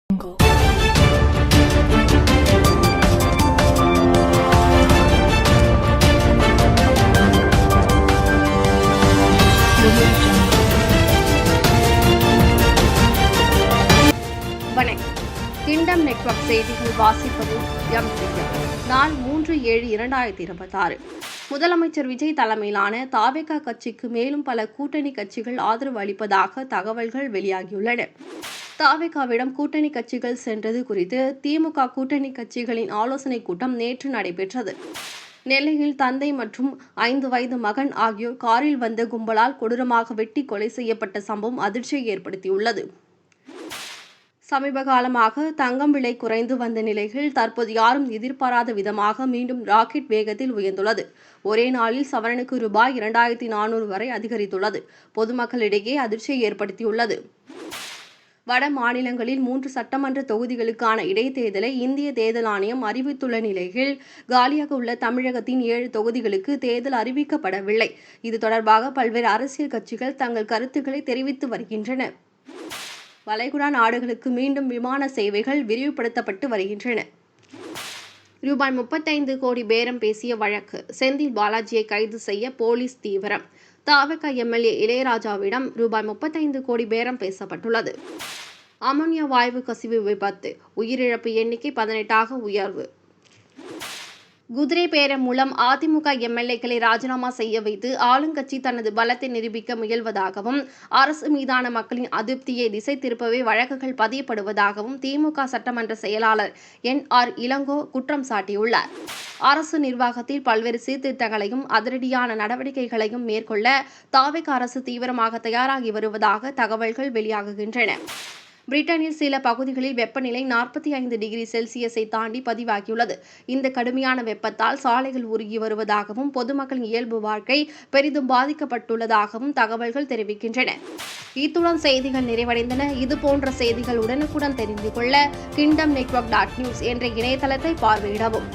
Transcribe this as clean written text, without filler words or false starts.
வணக்கம். Kingdom network செய்திகள் வாசிப்பது எம். நாள் 3/7/2026. முதலமைச்சர் விஜய் தலைமையிலான தாவேகா கட்சிக்கு மேலும் பல கூட்டணி கட்சிகள் ஆதரவு அளிப்பதாக தகவல்கள் வெளியாகியுள்ளன. தாவேகாவிடம் கூட்டணி கட்சிகள் சென்றது குறித்து திமுக கூட்டணி கட்சிகளின் ஆலோசனைக் கூட்டம் நேற்று நடைபெற்றது. நெல்லையில் தந்தை மற்றும் 5 வயது மகன் ஆகியோர் காரில் வந்த கும்பலால் கொடூரமாக வெட்டி கொலை செய்யப்பட்ட சம்பவம் அதிர்ச்சியை ஏற்படுத்தியுள்ளது. சமீப காலமாக தங்கம் விலை குறைந்து வந்த நிலையில் தற்போது யாரும் எதிர்பாராத விதமாக மீண்டும் ராக்கெட் வேகத்தில் உயர்ந்துள்ளது. ஒரே நாளில் சவரனுக்கு ரூபாய் 2400 வரை அதிகரித்துள்ளது. பொதுமக்களிடையே அதிர்ச்சியை ஏற்படுத்தியுள்ளது. வட மாநிலங்களில் 3 சட்டமன்ற தொகுதிகளுக்கான இடைத்தேர்தலை இந்திய தேர்தல் ஆணையம் அறிவித்துள்ள நிலையில் காலியாக உள்ள தமிழகத்தின் 7 தொகுதிகளுக்கு தேர்தல் அறிவிக்கப்படவில்லை. இது தொடர்பாக பல்வேறு அரசியல் கட்சிகள் தங்கள் கருத்துக்களை தெரிவித்து வருகின்றன. வளைகுடா நாடுகளுக்கு மீண்டும் விமான சேவைகள் விரிவுபடுத்தப்பட்டு வருகின்றன. ரூபாய் 35 கோடி பேரம் பேசிய வழக்கு. செந்தில் பாலாஜியை கைது செய்ய போலீஸ் தீவிரம். தாவேகா எம்எல்ஏ இளையராஜாவிடம் ரூபாய் 35 கோடி பேரம் பேசப்பட்டுள்ளது. அமோனியா வாயு கசிவு விபத்து. உயிரிழப்பு எண்ணிக்கை 18ஆக உயர்வு. குதிரை பேரம் மூலம் அதிமுக எம்எல்ஏக்களை ராஜினாமா செய்ய வைத்து ஆளுங்கட்சி தனது பலத்தை நிரூபிக்க முயல்வதாகவும் அரசு மீதான மக்களின் அதிருப்தியை திசை திருப்பவே வழக்குகள் பதியப்படுவதாகவும் திமுக சட்டமன்ற செயலாளர் NR இளங்கோ குற்றம் சாட்டியுள்ளார். அரசு நிர்வாகத்தில் பல்வேறு சீர்திருத்தங்களையும் அதிரடியான நடவடிக்கைகளையும் மேற்கொள்ள தாவேகா அரசு தீவிரமாக தயாராகி வருவதாக தகவல்கள் வெளியாகுகின்றன. பிரிட்டனில் சில பகுதிகளில் வெப்பநிலை 45 டிகிரி செல்சியஸை தாண்டி பதிவாகியுள்ளது. இந்த கடுமையான வெப்பத்தால் சாலைகள் உருகி வருவதாகவும் பொதுமக்களின் இயல்பு வாழ்க்கை பெரிதும் பாதிக்கப்பட்டுள்ளதாகவும் தகவல்கள் தெரிவிக்கின்றன. இத்துடன் செய்திகள் நிறைவடைந்தன. இதுபோன்ற செய்திகள் உடனுக்குடன் தெரிந்து கொள்ள kingdomnetwork.news என்ற இணையதளத்தை பார்வையிடவும்.